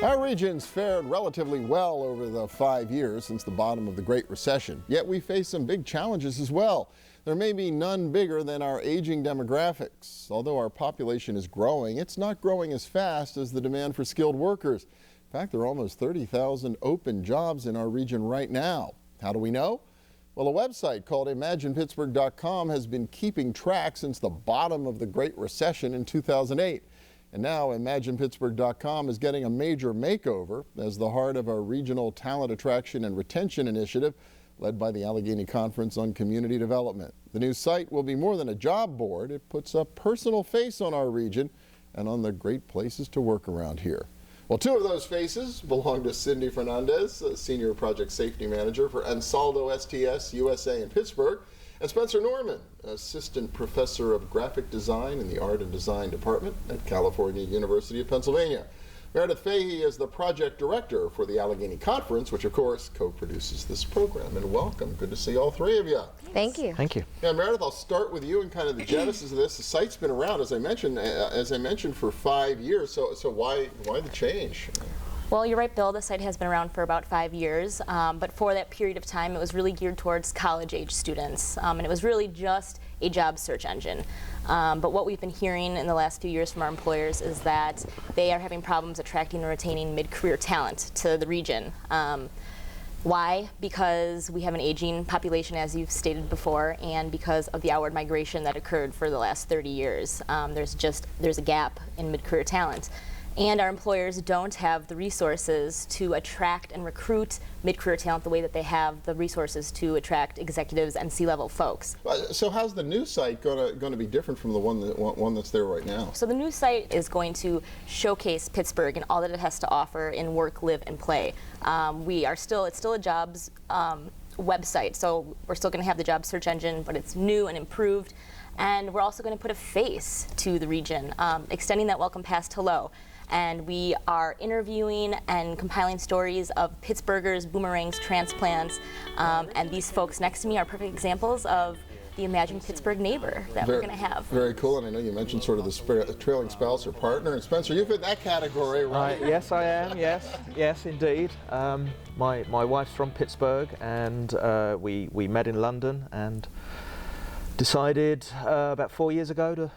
Our region's fared relatively well over the 5 years since the bottom of the Great Recession, yet we face some big challenges as well. There may be none bigger than our aging demographics. Although our population is growing, it's not growing as fast as the demand for skilled workers. In fact, there are almost 30,000 open jobs in our region right now. How do we know? Well, a website called ImaginePittsburgh.com has been keeping track since the bottom of the Great Recession in 2008. And now ImaginePittsburgh.com is getting a major makeover as the heart of our regional talent attraction and retention initiative led by the Allegheny Conference on Community Development. The new site will be more than a job board. It puts a personal face on our region and on the great places to work around here. Well, two of those faces belong to Cindy Fernandez, Senior Project Safety Manager for Ansaldo STS USA in Pittsburgh, and Spencer Norman, Assistant Professor of Graphic Design in the Art and Design Department at California University of Pennsylvania. Meredith Fahey is the Project Director for the Allegheny Conference, which of course co-produces this program. And welcome. Good to see all three of you. Thank you. Thank you. Yeah, Meredith, I'll start with you and kind of the genesis of this. The site's been around, as I mentioned, for 5 years. So why the change? Well, you're right, Bill. The site has been around for about 5 years, but for that period of time, it was really geared towards college-age students, and it was really just a job search engine. But what we've been hearing in the last few years from our employers is that they are having problems attracting and retaining mid-career talent to the region. Why? Because we have an aging population, as you've stated before, and because of the outward migration that occurred for the last 30 years. There's a gap in mid-career talent. And our employers don't have the resources to attract and recruit mid-career talent the way that they have the resources to attract executives and C-level folks. So how's the new site going to be different from the one that's there right now? So the new site is going to showcase Pittsburgh and all that it has to offer in work, live, and play. It's still a jobs website, so we're still going to have the job search engine, but it's new and improved. And we're also going to put a face to the region, extending that welcome past hello. And we are interviewing and compiling stories of Pittsburghers, boomerangs, transplants, and these folks next to me are perfect examples of the Imagine Pittsburgh neighbor that we're going to have. Very cool, and I know you mentioned sort of the trailing spouse or partner, and Spencer, you fit in that category, right? Yes, I am, yes indeed. My wife's from Pittsburgh, and we met in London and decided about 4 years ago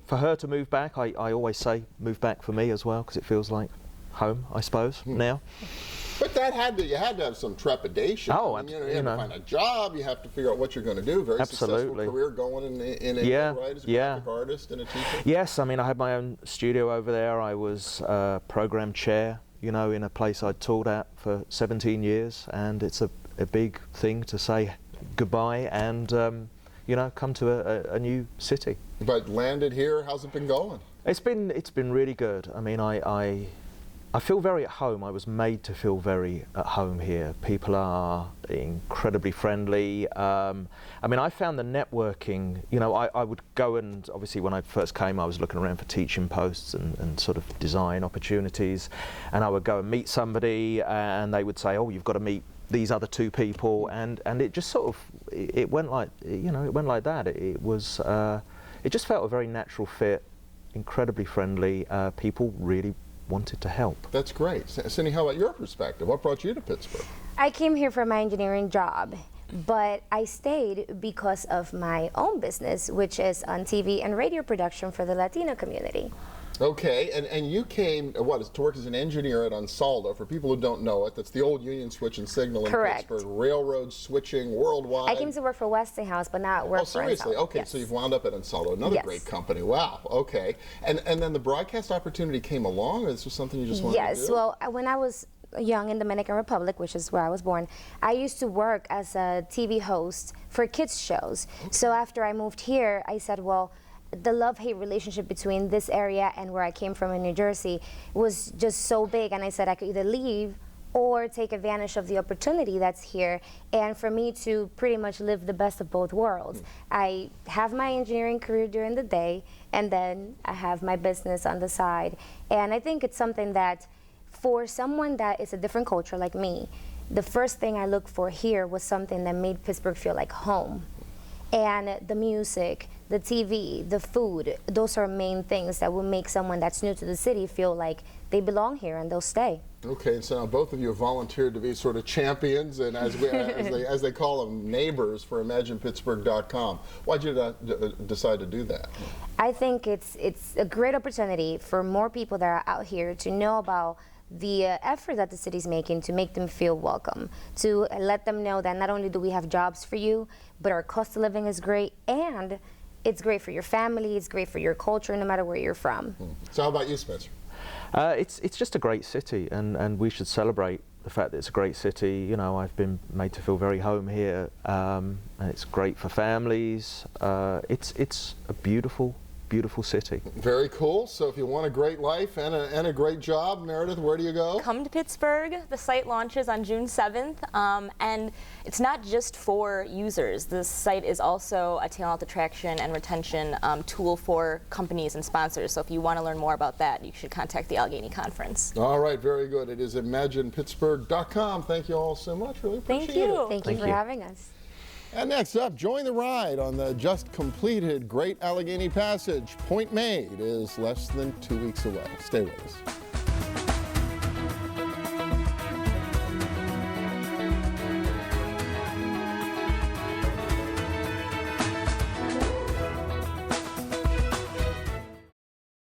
for her to move back. I always say move back for me as well, because it feels like home, I suppose, now. But you had to have some trepidation. Oh, I mean, you have to find a job, you have to figure out what you're going to do. Very successful career going in India, right, as a graphic artist and a teacher? Yes, I mean, I had my own studio over there. I was program chair, in a place I'd taught at for 17 years, and it's a big thing to say goodbye and come to a new city. But landed here, how's it been going? It's been really good. I mean, I feel very at home. I was made to feel very at home here. People are incredibly friendly. I mean, I found the networking, I would go, and obviously when I first came, I was looking around for teaching posts and sort of design opportunities, and I would go and meet somebody and they would say, oh, you've got to meet these other two people, and it just sort of, it went like, it went like that. It just felt a very natural fit, incredibly friendly. People really wanted to help. That's great. Cindy, how about your perspective? What brought you to Pittsburgh? I came here for my engineering job, but I stayed because of my own business, which is on TV and radio production for the Latino community. Okay, and you came, to work as an engineer at Ansaldo. For people who don't know it, that's the old Union Switch and Signal in Pittsburgh, railroad switching worldwide. I came to work for Westinghouse, but not work for Ansaldo. Oh, seriously? Okay, yes. So you've wound up at Ansaldo, another great company. Wow, okay. And then the broadcast opportunity came along, or this was something you just wanted to do? Yes, well, when I was young in Dominican Republic, which is where I was born, I used to work as a TV host for kids shows. Okay. So after I moved here, I said, well, the love-hate relationship between this area and where I came from in New Jersey was just so big, and I said I could either leave or take advantage of the opportunity that's here, and for me to pretty much live the best of both worlds. I have my engineering career during the day, and then I have my business on the side, and I think it's something that for someone that is a different culture like me, the first thing I looked for here was something that made Pittsburgh feel like home. And the music, the TV, the food, those are main things that will make someone that's new to the city feel like they belong here and they'll stay. Okay, so now both of you have volunteered to be sort of champions and as they call them, neighbors for ImaginePittsburgh.com. Why'd you decide to do that? I think it's a great opportunity for more people that are out here to know about the effort that the city's making to make them feel welcome, to let them know that not only do we have jobs for you, but our cost of living is great, and it's great for your family, it's great for your culture, no matter where you're from. So how about you, Spencer? It's just a great city, and we should celebrate the fact that it's a great city. You know, I've been made to feel very home here, and it's great for families. It's a beautiful city. Very cool. So if you want a great life and a great job, Meredith, where do you go? Come to Pittsburgh. The site launches on June 7th, and it's not just for users. This site is also a talent attraction and retention tool for companies and sponsors. So if you want to learn more about that, you should contact the Allegheny Conference. All right, very good. It is ImaginePittsburgh.com. Thank you all so much. Really appreciate Thank you. it. Thank you for having us. And next up, join the ride on the just completed Great Allegheny Passage. Point Made is less than 2 weeks away. Stay with us.